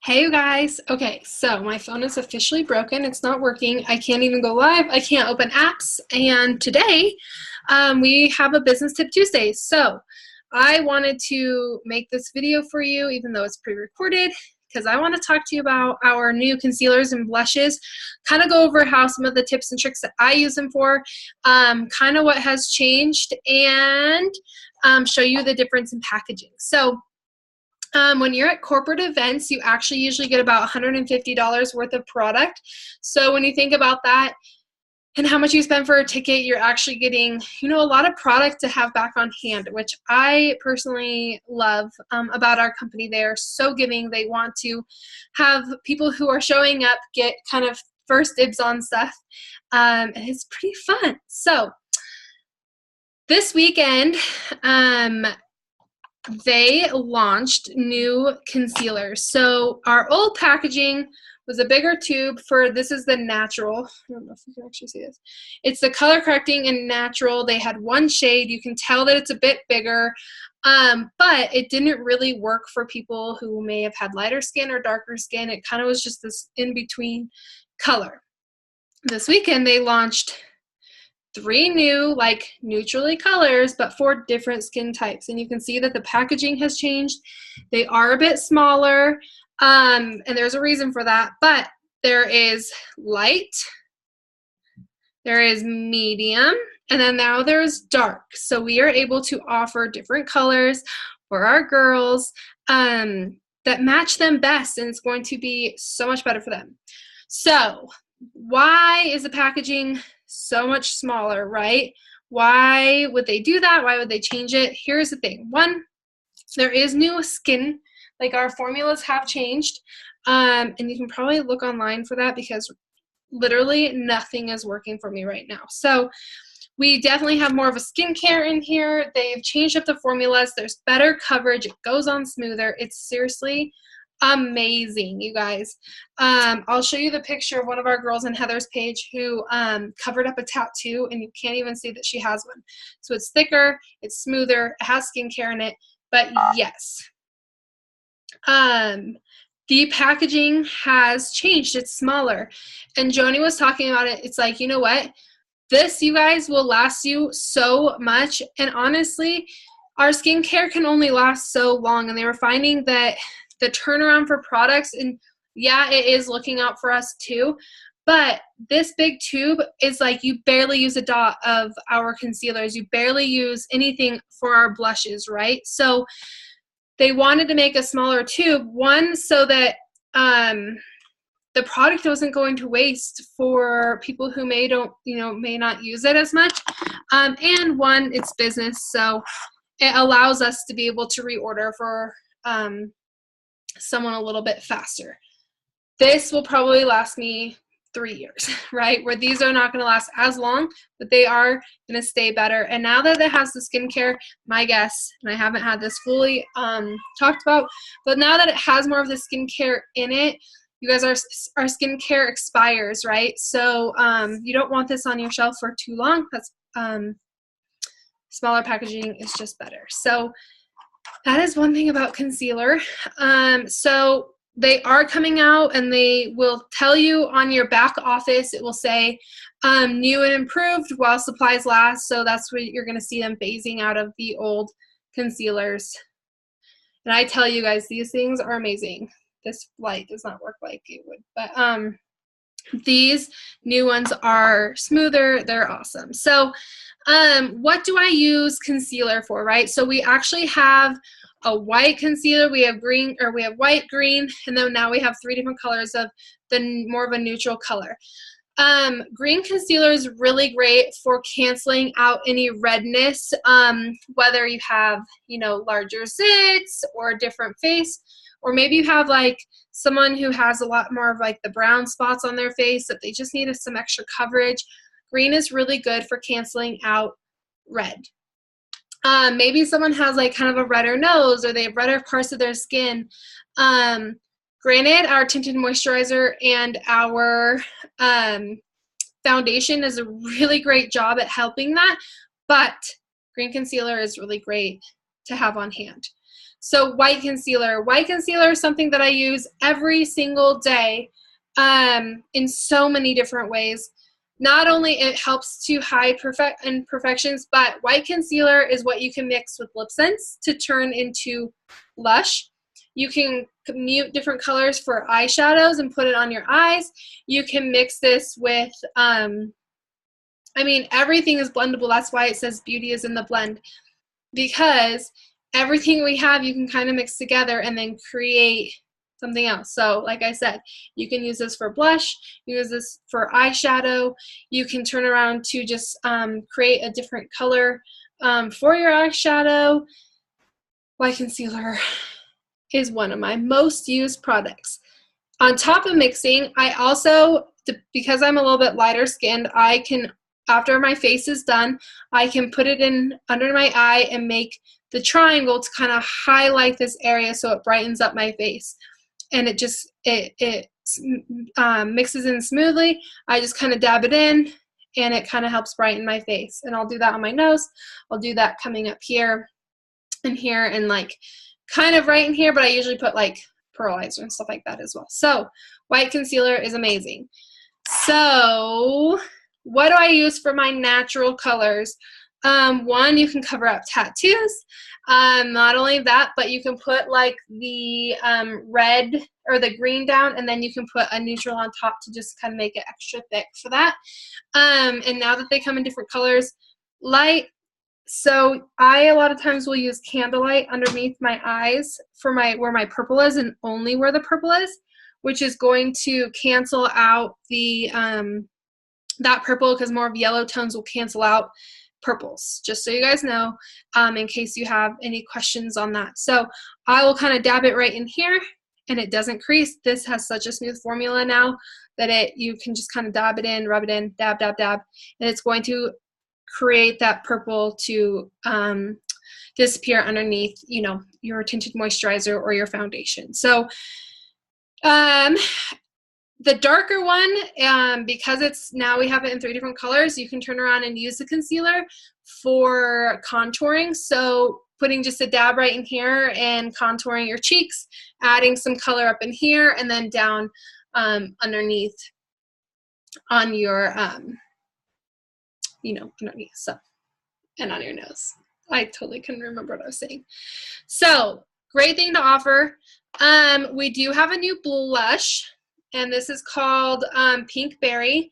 Hey you guys. Okay, so my phone is officially broken. It's not working. I can't even go live. I can't open apps. And today we have a Business Tip Tuesday. So I wanted to make this video for you, even though it's pre-recorded, because I want to talk to you about our new concealers and blushes, kind of go over how some of the tips and tricks that I use them for, kind of what has changed, and show you the difference in packaging. So when you're at corporate events, you actually usually get about $150 worth of product. So when you think about that and how much you spend for a ticket, you're actually getting, a lot of product to have back on hand, which I personally love about our company. They are so giving. They want to have people who are showing up get kind of first dibs on stuff. And it's pretty fun. So this weekend, they launched new concealers. So our old packaging was a bigger tube for, this is the natural. I don't know if you can actually see this. It's the color correcting and natural. They had one shade. You can tell that it's a bit bigger, but it didn't really work for people who may have had lighter skin or darker skin. It kind of was just this in-between color. This weekend they launched 3 new neutrally colors, but for different skin types. And you can see that the packaging has changed. They are a bit smaller, and there's a reason for that. But there is light, there is medium, and then now there's dark. So we are able to offer different colors for our girls that match them best, and it's going to be so much better for them. So why is the packaging so much smaller, right? Why would they do that? Why would they change it? Here's the thing. One, there is new skin. Like, our formulas have changed. And you can probably look online for that because literally nothing is working for me right now. So we definitely have more of a skincare in here. They've changed up the formulas. There's better coverage. It goes on smoother. It's seriously amazing, you guys. I'll show you the picture of one of our girls on Heather's page who covered up a tattoo, and you can't even see that she has one. So it's thicker, it's smoother, it has skincare in it. But yes, the packaging has changed. It's smaller. And Joni was talking about it. It's like, you know what? This, you guys, will last you so much. And honestly, our skincare can only last so long. And they were finding that the turnaround for products, and yeah, it is looking out for us too, but this big tube is like, you barely use a dot of our concealers. You barely use anything for our blushes, right? So they wanted to make a smaller tube, one, so that the product wasn't going to waste for people who may not use it as much. And one, it's business, so it allows us to be able to reorder for someone a little bit faster. This will probably last me 3 years, right? Where these are not going to last as long, but they are going to stay better. And now that it has the skincare, my guess, and I haven't had this fully talked about, but now that it has more of the skincare in it, you guys, our skincare expires, right? So you don't want this on your shelf for too long. That's smaller packaging is just better. So that is one thing about concealer. So they are coming out, and they will tell you on your back office, it will say new and improved while supplies last. So that's where you're going to see them phasing out of the old concealers. And I tell you guys, these things are amazing. This light does not work like it would, but these new ones are smoother. They're awesome. So what do I use concealer for, right? So we actually have a white concealer, we have green, or we have white, green, and then now we have 3 different colors of the more of a neutral color. Green concealer is really great for canceling out any redness, whether you have, larger zits or a different face, or maybe you have like someone who has a lot more of like the brown spots on their face that they just need some extra coverage. Green is really good for canceling out red. Maybe someone has like kind of a redder nose, or they have redder parts of their skin. Granted, our tinted moisturizer and our foundation does a really great job at helping that, but green concealer is really great to have on hand. So white concealer. White concealer is something that I use every single day in so many different ways. Not only it helps to hide imperfections, but white concealer is what you can mix with lip sense to turn into blush. You can mute different colors for eyeshadows and put it on your eyes. You can mix this with, I mean, everything is blendable. That's why it says beauty is in the blend, because everything we have you can kind of mix together and then create something else. So like I said, you can use this for blush, you use this for eyeshadow, you can turn around to just create a different color for your eyeshadow. White concealer is one of my most used products. On top of mixing, I also, because I'm a little bit lighter skinned, I can, after my face is done, I can put it in under my eye and make the triangle to kind of highlight this area so it brightens up my face. And it just, it mixes in smoothly. I just kind of dab it in and it kind of helps brighten my face. And I'll do that on my nose. I'll do that coming up here and here and like kind of right in here, but I usually put like pearlizer and stuff like that as well. So white concealer is amazing. So what do I use for my natural colors? One, you can cover up tattoos. Not only that, but you can put like the red or the green down, and then you can put a neutral on top to just kind of make it extra thick for that. And now that they come in different colors, light. So I a lot of times will use candlelight underneath my eyes for where my purple is, and only where the purple is, which is going to cancel out the that purple, because more of yellow tones will cancel out purples, just so you guys know, in case you have any questions on that. So I will kind of dab it right in here, and it doesn't crease. This has such a smooth formula now that you can just kind of dab it in, rub it in, dab, dab, dab, and it's going to create that purple to disappear underneath, you know, your tinted moisturizer or your foundation. So the darker one, because it's now we have it in 3 different colors, you can turn around and use the concealer for contouring. So putting just a dab right in here and contouring your cheeks, adding some color up in here, and then down underneath on your, you know, underneath, so, and on your nose. I totally couldn't remember what I was saying. So great thing to offer. We do have a new blush, and this is called Pink Berry.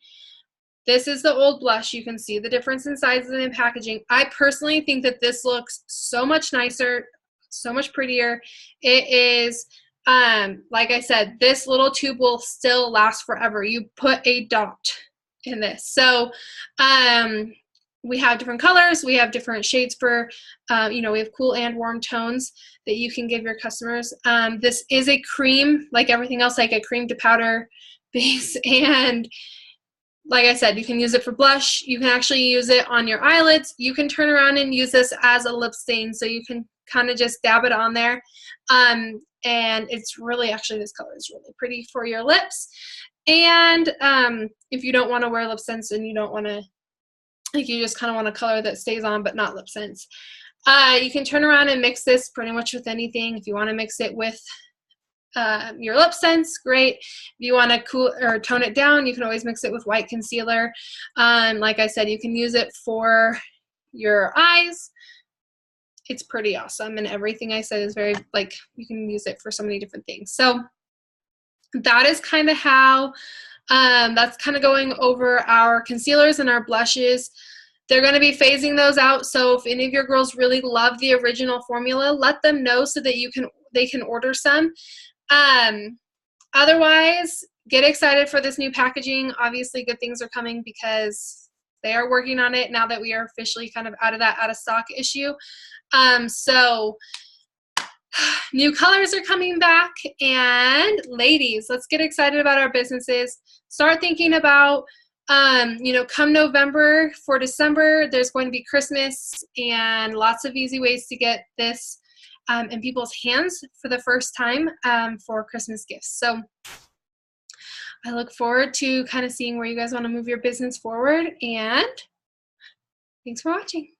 This is the old blush. You can see the difference in sizes and packaging. I personally think that this looks so much nicer, so much prettier. It is, like I said, this little tube will still last forever. You put a dot in this. So we have different colors. We have different shades for, you know, we have cool and warm tones that you can give your customers. This is a cream, like everything else, like a cream to powder base. And like I said, you can use it for blush. You can actually use it on your eyelids. You can turn around and use this as a lip stain. So you can kind of just dab it on there. And it's really, actually, this color is really pretty for your lips. And if you don't want to wear lip sense and you don't want to, like, you just kind of want a color that stays on but not lip sense, you can turn around and mix this pretty much with anything. If you want to mix it with your lip sense, great. If you want to cool or tone it down, you can always mix it with white concealer. Like I said, you can use it for your eyes. It's pretty awesome, and everything I said is very, like, you can use it for so many different things. So that is kind of how, that's kind of going over our concealers and our blushes. They're going to be phasing those out, so if any of your girls really love the original formula, let them know so that they can order some. Otherwise, get excited for this new packaging. Obviously, good things are coming because they are working on it now that we are officially kind of out of that out of stock issue. So new colors are coming back, and ladies, let's get excited about our businesses. Start thinking about, you know, come November for December, there's going to be Christmas and lots of easy ways to get this in people's hands for the first time for Christmas gifts. So I look forward to kind of seeing where you guys want to move your business forward, and thanks for watching.